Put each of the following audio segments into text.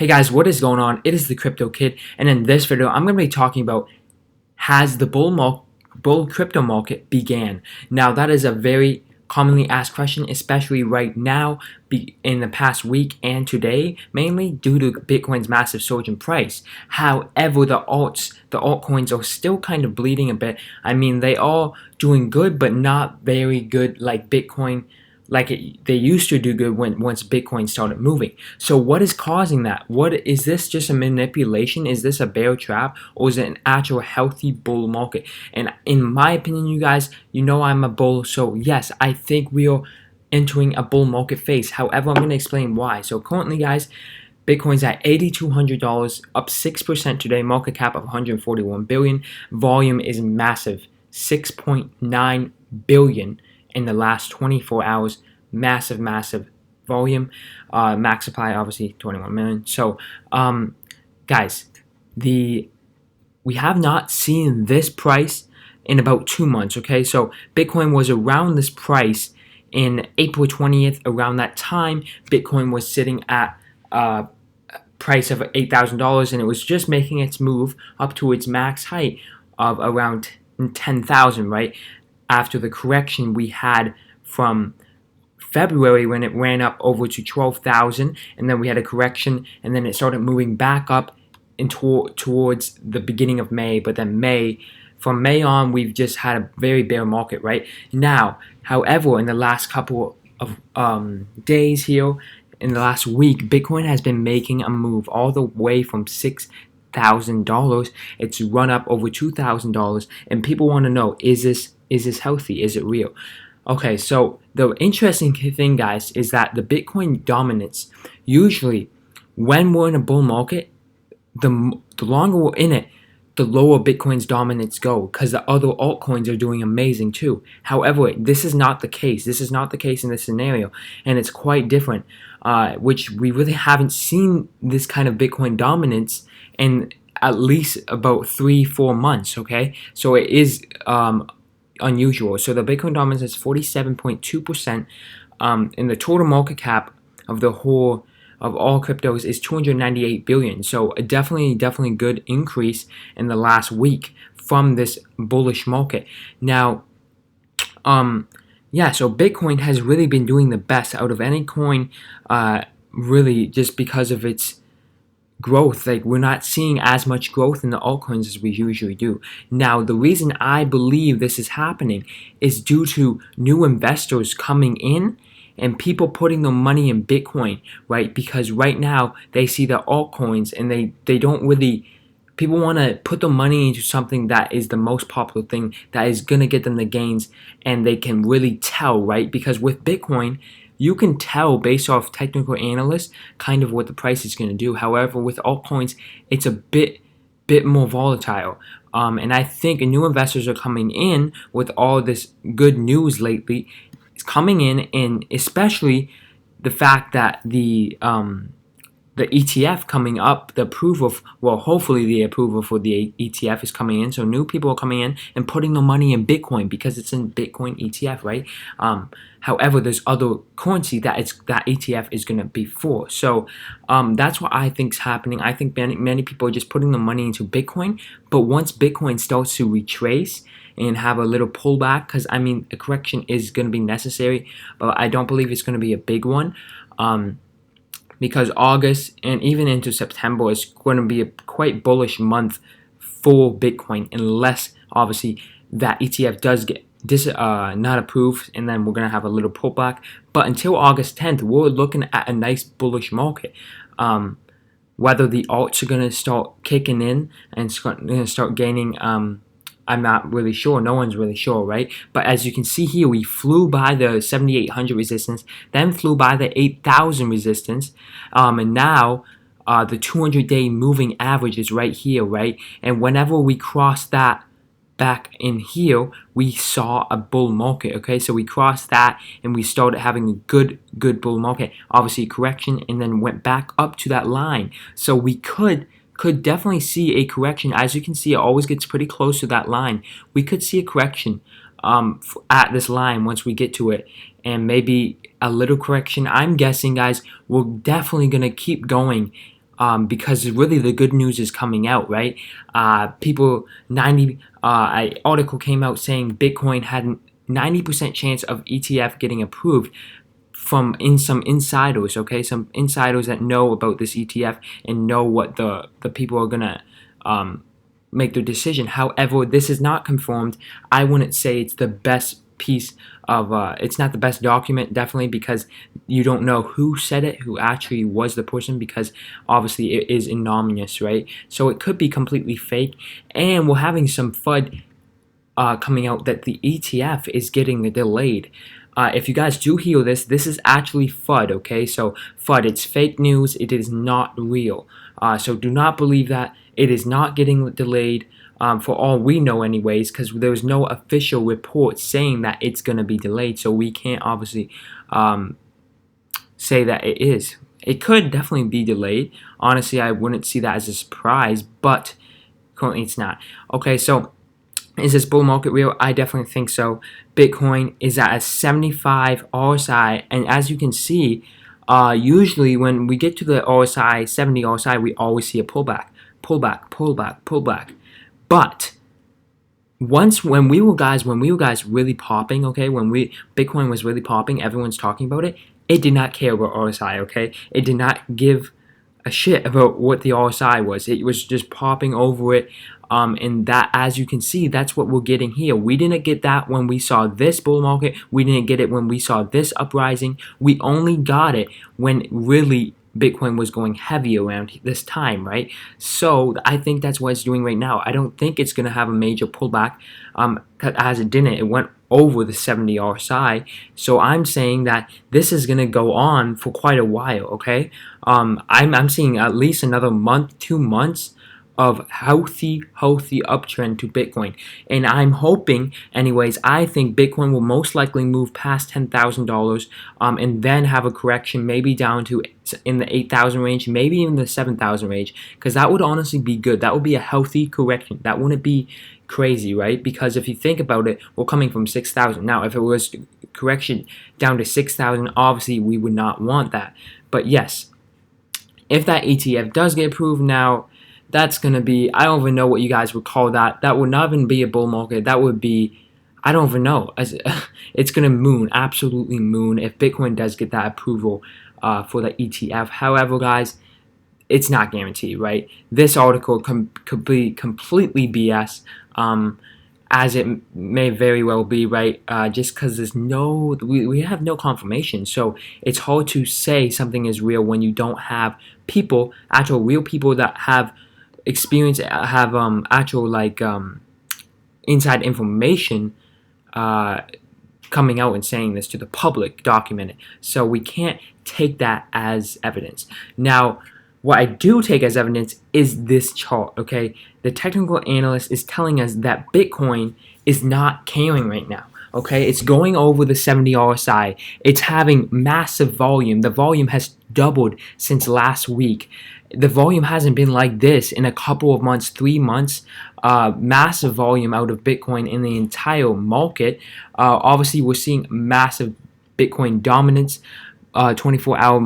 Hey guys, what is going on? It is the Crypto Kid, and in this video, I'm going to be talking about has the bull crypto market began? Now, that is a very commonly asked question, especially right now, in the past week and today, mainly due to Bitcoin's massive surge in price. However, the altcoins are still kind of bleeding a bit. I mean, they are doing good, but not very good like Bitcoin. They used to do good once Bitcoin started moving. So what is causing that? What is this? Just a manipulation? Is this a bear trap, or is it an actual healthy bull market? And in my opinion, you guys, you know I'm a bull, so yes, I think we are entering a bull market phase. However, I'm going to explain why. So currently, guys, Bitcoin's at $8,200, up 6% today. Market cap of 141 billion. Volume is massive, 6.9 billion in the last 24 hours. Massive volume. Max supply obviously 21 million. So guys, we have not seen this price in about 2 months. Okay, so Bitcoin was around this price in April 20th. Around that time, Bitcoin was sitting at price of $8,000, and it was just making its move up to its max height of around 10,000, right? After the correction we had from February, when it ran up over to 12,000, and then we had a correction, and then it started moving back up towards the beginning of May. But then from May on, we've just had a very bear market right now. However, in the last couple of days here, in the last week, Bitcoin has been making a move all the way from $6,000. It's run up over $2,000, and people want to know, is this healthy? Is it real? Okay, so the interesting thing, guys, is that the Bitcoin dominance, usually when we're in a bull market, the longer we're in it, the lower Bitcoin's dominance go, because the other altcoins are doing amazing too. However, this is not the case. This is not the case in this scenario, and it's quite different, which we really haven't seen this kind of Bitcoin dominance in at least about 3-4 months. Okay, so it is unusual. So the Bitcoin dominance is 47.2%. In the total market cap of all cryptos is 298 billion. So a definitely good increase in the last week from this bullish market. Now, yeah, so Bitcoin has really been doing the best out of any coin, really just because of its growth. Like, we're not seeing as much growth in the altcoins as we usually do. Now, the reason I believe this is happening is due to new investors coming in and people putting their money in Bitcoin, right? Because right now they see the altcoins, and they don't really, people want to put their money into something that is the most popular thing, that is going to get them the gains, and they can really tell, right? Because with Bitcoin, you can tell based off technical analysts kind of what the price is going to do. However, with altcoins, it's a bit more volatile. And I think new investors are coming in with all this good news lately. It's coming in, and especially the fact that the ETF coming up, the approval, hopefully the approval for the ETF is coming in. So new people are coming in and putting their money in Bitcoin because it's in Bitcoin ETF, right? However, there's other currency that ETF is going to be for. So that's what I think is happening. I think many people are just putting their money into Bitcoin. But once Bitcoin starts to retrace and have a little pullback, because I mean, a correction is going to be necessary, but I don't believe it's going to be a big one. Because August and even into September is going to be a quite bullish month for Bitcoin, unless obviously that ETF does get not approved, and then we're going to have a little pullback. But until August 10th, we're looking at a nice bullish market. Whether the alts are going to start kicking in and going to start gaining, I'm not really sure. No one's really sure, right? But as you can see here, we flew by the 7,800 resistance, then flew by the 8,000 resistance, and now the 200-day moving average is right here, right? And whenever we cross that back in here, we saw a bull market. Okay, so we crossed that and we started having a good bull market. Obviously, correction, and then went back up to that line. So we could definitely see a correction. As you can see, it always gets pretty close to that line. We could see a correction at this line once we get to it, and maybe a little correction. I'm guessing, guys, we're definitely going to keep going because really the good news is coming out, right? An article came out saying Bitcoin had a 90% chance of ETF getting approved from some insiders, okay? Some insiders that know about this ETF and know what the people are gonna make their decision. However, this is not confirmed. I wouldn't say it's the best piece of it's not the best document, definitely, because you don't know who said it, who actually was the person, because obviously it is anonymous, right? So it could be completely fake. And we're having some FUD coming out that the ETF is getting delayed. If you guys do hear this, this is actually FUD, okay? So FUD, it's fake news, it is not real. So do not believe that. It is not getting delayed, for all we know anyways, because there's no official report saying that it's going to be delayed, so we can't obviously say that it is. It could definitely be delayed. Honestly, I wouldn't see that as a surprise, but currently it's not. Okay, so is this bull market real? I definitely think so. Bitcoin is at a 75 RSI, and as you can see, usually when we get to the RSI, 70 RSI, we always see a pullback. But when we were guys really popping, okay, when Bitcoin was really popping, everyone's talking about it. It did not care about RSI, okay? It did not give a shit about what the RSI was. It was just popping over it. And that, as you can see, that's what we're getting here. We didn't get that when we saw this bull market. We didn't get it when we saw this uprising. We only got it when really Bitcoin was going heavy around this time, right? So I think that's what it's doing right now. I don't think it's going to have a major pullback, as it didn't. It went over the 70 RSI. So I'm saying that this is going to go on for quite a while, okay? I'm seeing at least another month, 2 months of healthy uptrend to Bitcoin. And I'm hoping, anyways, I think Bitcoin will most likely move past $10,000 and then have a correction, maybe down to in the 8,000 range, maybe even the 7,000 range, because that would honestly be good. That would be a healthy correction. That wouldn't be crazy, right? Because if you think about it, we're coming from 6,000. Now, if it was correction down to 6,000, obviously we would not want that. But yes, if that ETF does get approved now, that's going to be, I don't even know what you guys would call that. That would not even be a bull market. That would be, I don't even know. It's going to absolutely moon if Bitcoin does get that approval for the ETF. However, guys, it's not guaranteed, right? This article could be completely BS, as it may very well be, right? Just because there's we have no confirmation. So it's hard to say something is real when you don't have people, actual real people that have experience, have actual inside information coming out and saying this to the public, documented. So we can't take that as evidence. Now, what I do take as evidence is this chart, okay? The technical analyst is telling us that Bitcoin is not caring right now, okay? It's going over the 70 RSI. It's having massive volume. The volume has doubled since last week. The volume hasn't been like this in a couple of months, 3 months. Massive volume out of Bitcoin in the entire market. Obviously, we're seeing massive Bitcoin dominance. 24-hour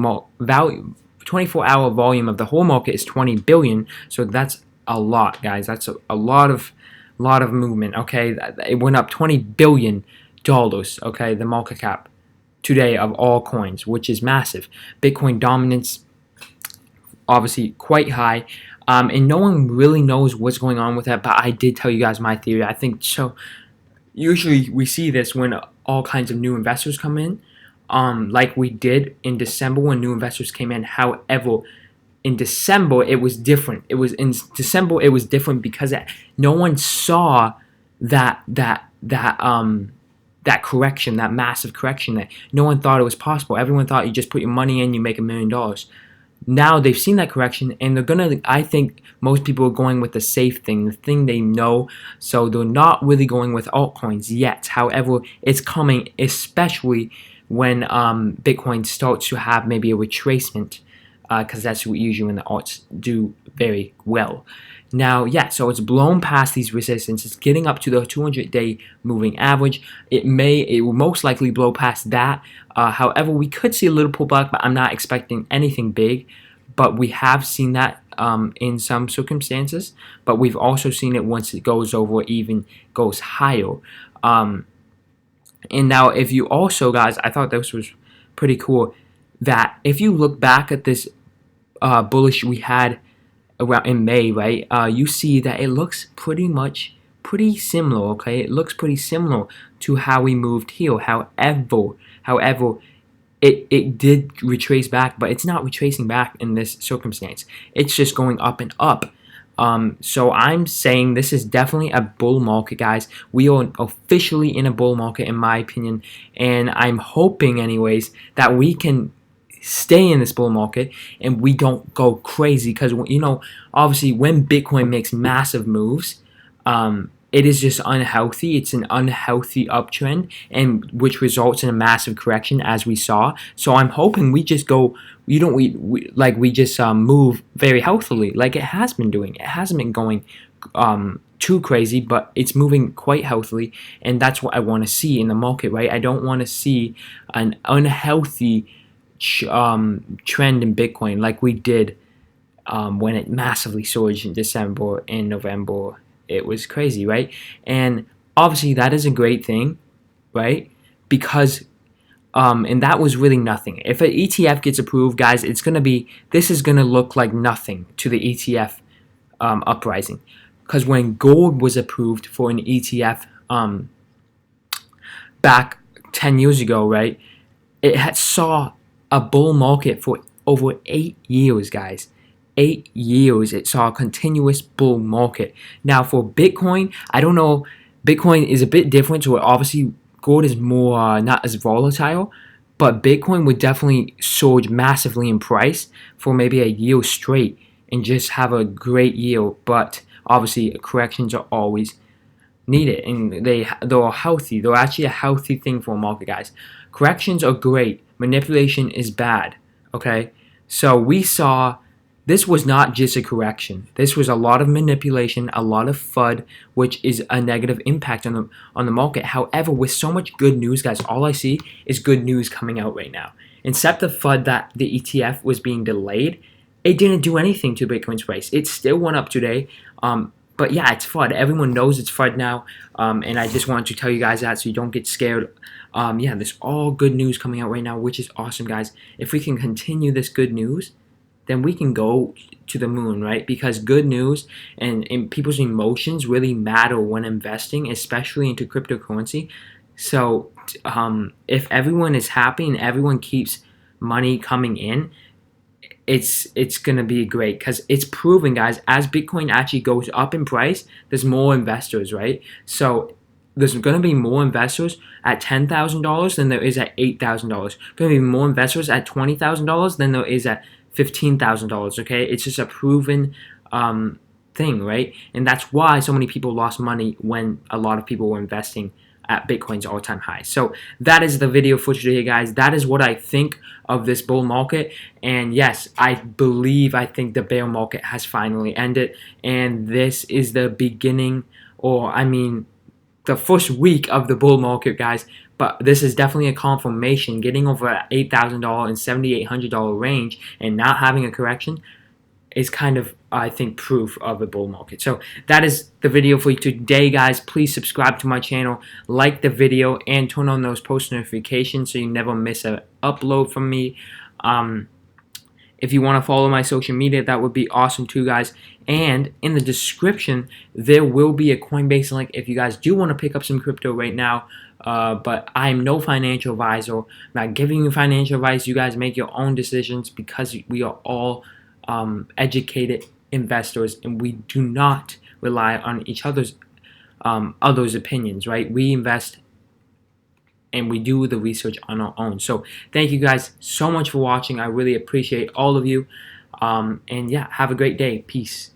volume of the whole market is 20 billion. So that's a lot, guys. That's a lot of movement. Okay, it went up $20 billion. Okay, the market cap today of all coins, which is massive. Bitcoin dominance, obviously quite high, and no one really knows what's going on with that, but I did tell you guys my theory. I think so. Usually we see this when all kinds of new investors come in, like we did in December when new investors came in. However, in December it was different. It was different because no one saw that correction, that massive correction. That no one thought it was possible. Everyone thought you just put your money in, you make $1 million. Now they've seen that correction, and they're gonna, I think most people are going with the safe thing, the thing they know, so they're not really going with altcoins yet. However, it's coming, especially when Bitcoin starts to have maybe a retracement, because that's usually when the alts do very well. Now, yeah, so it's blown past these resistances. It's getting up to the 200-day moving average. It will most likely blow past that. However, we could see a little pullback, but I'm not expecting anything big. but we have seen that in some circumstances, but we've also seen it once it goes over, even goes higher. And now, if you also, guys, I thought this was pretty cool, that if you look back at this bullish we had around in May, right, you see that it looks pretty similar, okay? It looks pretty similar to how we moved here. However, it did retrace back, but it's not retracing back in this circumstance. It's just going up and up. So I'm saying this is definitely a bull market, guys. We are officially in a bull market, in my opinion, and I'm hoping, anyways, that we can stay in this bull market and we don't go crazy, because, you know, obviously when Bitcoin makes massive moves, it is just unhealthy. It's an unhealthy uptrend, and which results in a massive correction, as we saw. So I'm hoping we just go, we just move very healthily, like it has been doing. It hasn't been going too crazy, but it's moving quite healthily, and that's what I want to see in the market, right? I don't want to see an unhealthy trend in Bitcoin like we did when it massively surged in December and November. It was crazy, right? And obviously that is a great thing, right? Because and that was really nothing. If an ETF gets approved, guys, this is gonna look like nothing to the ETF uprising. Because when gold was approved for an ETF back 10 years ago, right, it had saw a bull market for over 8 years, guys. 8 years it saw a continuous bull market. Now for Bitcoin, I don't know, Bitcoin is a bit different, so obviously gold is more not as volatile, but Bitcoin would definitely surge massively in price for maybe a year straight and just have a great year. But obviously corrections are always needed, and they're healthy. They're actually a healthy thing for a market, guys. Corrections are great. Manipulation is bad. Okay, so we saw this was not just a correction. This was a lot of manipulation, a lot of FUD, which is a negative impact on the market. However, with so much good news, guys, all I see is good news coming out right now. Except the FUD that the ETF was being delayed, it didn't do anything to Bitcoin's price. It still went up today. But yeah, it's FUD. Everyone knows it's FUD now. And I just wanted to tell you guys that so you don't get scared. Yeah, there's all good news coming out right now, which is awesome, guys. If we can continue this good news, then we can go to the moon, right? Because good news and people's emotions really matter when investing, especially into cryptocurrency. So if everyone is happy and everyone keeps money coming in, it's gonna be great, because it's proven, guys, as Bitcoin actually goes up in price, there's more investors, right? So there's going to be more investors at $10,000 than there is at $8,000. Going to be more investors at $20,000 than there is at $15,000. Okay, it's just a proven thing, right? And that's why so many people lost money when a lot of people were investing at Bitcoin's all-time high. So that is the video for today, guys. That is what I think of this bull market. And yes, I think the bear market has finally ended, and this is the beginning, or I mean, the first week of the bull market, guys. But this is definitely a confirmation. Getting over at $8,000 and $7,800 range and not having a correction is kind of, I think, proof of a bull market. So that is the video for you today, guys. Please subscribe to my channel, like the video, and turn on those post notifications so you never miss an upload from me. If you want to follow my social media, that would be awesome too, guys. And in the description, there will be a Coinbase link if you guys do want to pick up some crypto right now. But I'm no financial advisor. I'm not giving you financial advice. You guys make your own decisions, because we are all educated investors, and we do not rely on each other's opinions, right? We invest and we do the research on our own. So thank you guys so much for watching. I really appreciate all of you. And yeah, have a great day. Peace.